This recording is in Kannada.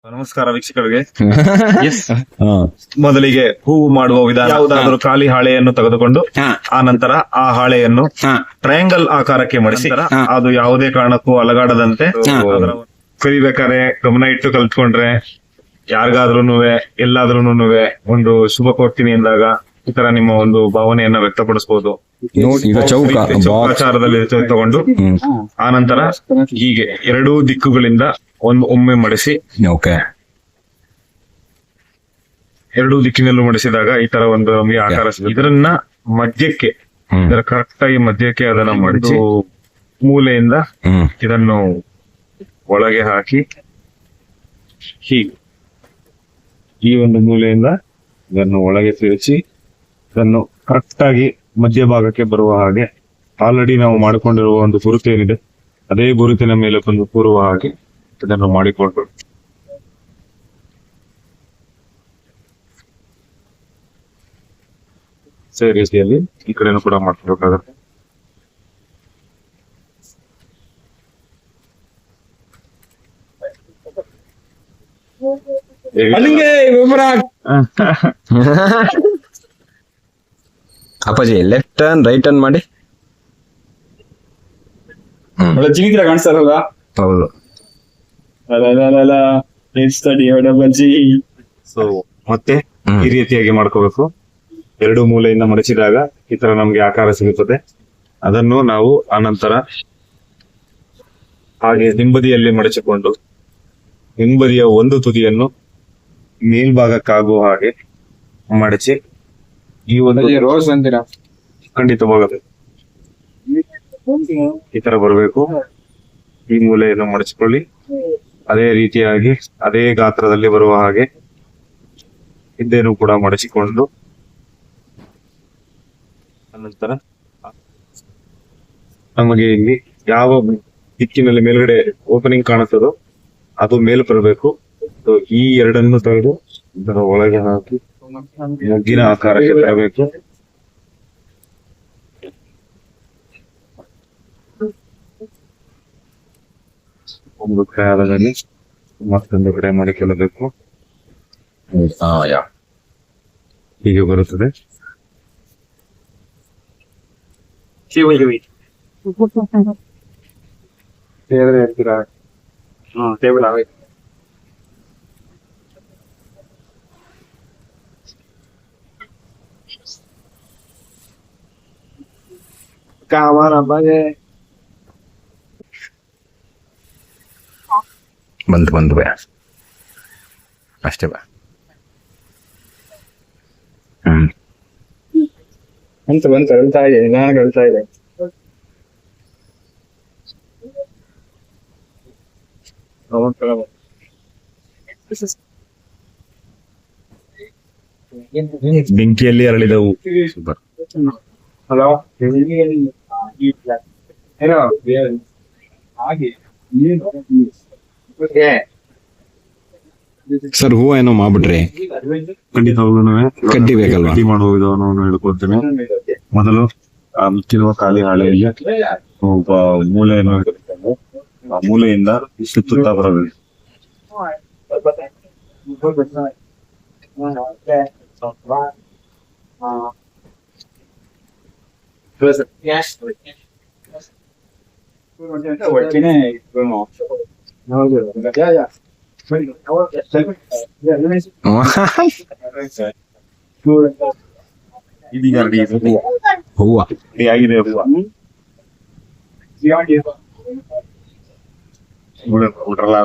ನಮಸ್ಕಾರ ವೀಕ್ಷಕರಿಗೆ. ಹಾ. ಮೊದಲಿಗೆ ಹೂವು ಮಾಡುವ ವಿಧಾನ, ಯಾವುದಾದರೂ ಖಾಲಿ ಹಾಳೆಯನ್ನು ತೆಗೆದುಕೊಂಡು ಆ ನಂತರ ಆ ಹಾಳೆಯನ್ನು ಟ್ರಯಾಂಗಲ್ ಆಕಾರಕ್ಕೆ ಮಡಿಸಿ, ಅದು ಯಾವುದೇ ಕಾರಣಕ್ಕೂ ಅಲಗಾಡದಂತೆ ಅದರ ಕಲಿಬೇಕಾದ್ರೆ ಗಮನ ಇಟ್ಟು ಕಲ್ತ್ಕೊಂಡ್ರೆ ಯಾರಿಗಾದ್ರೂ ಎಲ್ಲಾದ್ರೂ ಒಂದು ಶುಭ ಕೊಡ್ತೀನಿ ಎಂದಾಗ ಈ ತರ ನಿಮ್ಮ ಒಂದು ಭಾವನೆಯನ್ನ ವ್ಯಕ್ತಪಡಿಸಬಹುದು. ನೋಡಿ ಈಗ ಚೌಕಾಚಾರದಲ್ಲಿ ತಗೊಂಡು ಆ ನಂತರ ಹೀಗೆ ಎರಡೂ ದಿಕ್ಕುಗಳಿಂದ ಒಮ್ಮೆ ಮಡಿಸಿ, ಓಕೆ, ಎರಡೂ ದಿಕ್ಕಿನಲ್ಲೂ ಮಡಿಸಿದಾಗ ಈ ತರ ಒಂದು ನಮಗೆ ಆಕಾರ ಸಿಗುತ್ತೆ. ಇದನ್ನ ಮಧ್ಯಕ್ಕೆ, ಇದರ ಕರೆಕ್ಟ್ ಆಗಿ ಮಧ್ಯಕ್ಕೆ ಅದನ್ನ ಮಡಿಸಿ ಮೂಲೆಯಿಂದ ಇದನ್ನು ಒಳಗೆ ಹಾಕಿ ಹೀಗೆ ಈ ಒಂದು ಮೂಲೆಯಿಂದ ಇದನ್ನು ಒಳಗೆ ಸೇರಿಸಿ ಇದನ್ನು ಕರೆಕ್ಟ್ ಆಗಿ ಮಧ್ಯಭಾಗಕ್ಕೆ ಬರುವ ಹಾಗೆ ಆಲ್ರೆಡಿ ನಾವು ಮಾಡಿಕೊಂಡಿರುವ ಒಂದು ಗುರುತು ಏನಿದೆ ಅದೇ ಗುರುತಿನ ಮೇಲೆ ಬಂದು ಕೂರುವ ಹಾಗೆ ಇದನ್ನು ಮಾಡಿಕೊಂಡು ಸರಿ ರೀತಿಯಲ್ಲಿ ಈ ಕಡೆನೂ ಕೂಡ ಮಾಡ್ಕೊಬೇಕಾಗುತ್ತೆ. ಅಪ್ಪಾಜಿ ಲೆಫ್ಟ್ ಟರ್ನ್ ರೈಟ್ ಟರ್ನ್ ಮಾಡಿ. ಒಳ್ಳೆ ಜಿಗಿದ್ರ ಕಾಣಿಸ್ತಾರಲ್ಲ. ಹೌದು. ಸೊ ಮತ್ತೆ ಈ ರೀತಿಯಾಗಿ ಮಾಡ್ಕೋಬೇಕು. ಎರಡು ಮೂಲೆಯಿಂದ ಮಡಿಸಿದಾಗ ಈ ತರ ನಮ್ಗೆ ಆಕಾರ ಸಿಗುತ್ತದೆ. ಅದನ್ನು ನಾವು ಆನಂತರ ಹಾಗೆ ಹಿಂಬದಿಯಲ್ಲಿ ಮಡಿಸಿಕೊಂಡು ಹಿಂಬದಿಯ ಒಂದು ತುದಿಯನ್ನು ಮೇಲ್ಭಾಗಕ್ಕಾಗುವ ಹಾಗೆ ಮಡಚಿ ಈ ಒಂದು ರೋಸ್ ಅಂತೀರಾ? ಖಂಡಿತವಾಗಬೇಕು. ಈ ತರ ಬರಬೇಕು. ಈ ಮೂಲೆಯನ್ನು ಮಡಚಿಕೊಳ್ಳಿ. ಅದೇ ರೀತಿಯಾಗಿ ಅದೇ ಗಾತ್ರದಲ್ಲಿ ಬರುವ ಹಾಗೆ ಹಿಂದೆನೂ ಕೂಡ ಮಡಚಿಕೊಂಡು ಅನಂತರ ನಮಗೆ ಇಲ್ಲಿ ಯಾವ ದಿಕ್ಕಿನಲ್ಲಿ ಮೇಲ್ಗಡೆ ಓಪನಿಂಗ್ ಕಾಣುತ್ತದೋ ಅದು ಮೇಲ್ ಬರಬೇಕು. ಈ ಎರಡನ್ನು ತೆಗೆದು ಇದರ ಒಳಗೆ ಹಾಕಿ ಮೊಗ್ಗಿನ ಆಕಾರಕ್ಕೆ ತರಬೇಕು. ಒಂದು ಕಡೆ ಮತ್ತೊಂದು ಕಡೆ ಮಾಡಿಕೊಳ್ಳಬೇಕು. ಹೀಗೆ ಬರುತ್ತದೆ. ಟೇಬಲ್ ಆಗೋಯ್ತು. ಬಂದು ಬೇ ಅಷ್ಟೇ ಬಾ. ಬಂತು ಹೇಳ್ತಾ ಇದೆ, ನಾನು ಹೇಳ್ತಾ ಇದೆ. ಬೆಂಕಿಯಲ್ಲಿ ಅರಳಿದವು. ಸೂಪರ್. ಹಲೋ, ಏನೋ ಹಾಗೆ ಸರ್ ಹೂವ ಏನೋ ಮಾಡ್ಬಿಟ್ರಿ. ಖಂಡಿತವಾಗ್ಲೂ ಕಡ್ಡಿ ಬೇಕಲ್ವಾ? ಕಡ್ಡಿ ಮಾಡುವ ವಿಧಾನವನ್ನು ಹೇಳ್ಕೊಡ್ತೇನೆ. ಮೊದಲು ಆ ಮುಚ್ಚಿರುವ ಖಾಲಿ ಹಾಳೆಯಲ್ಲಿ ಒಬ್ಬ ಮೂಲೆಯನ್ನು ಹಿಡಿದುಕೊಂಡು ಆ ಮೂಲೆಯಿಂದ ಸುತ್ತುತ್ತಾ ಬರಬೇಕು. ಇದೀಗ ಹೂವ ಆಗಿದೆ. ಹೂವ ಊಟಲ್ಲ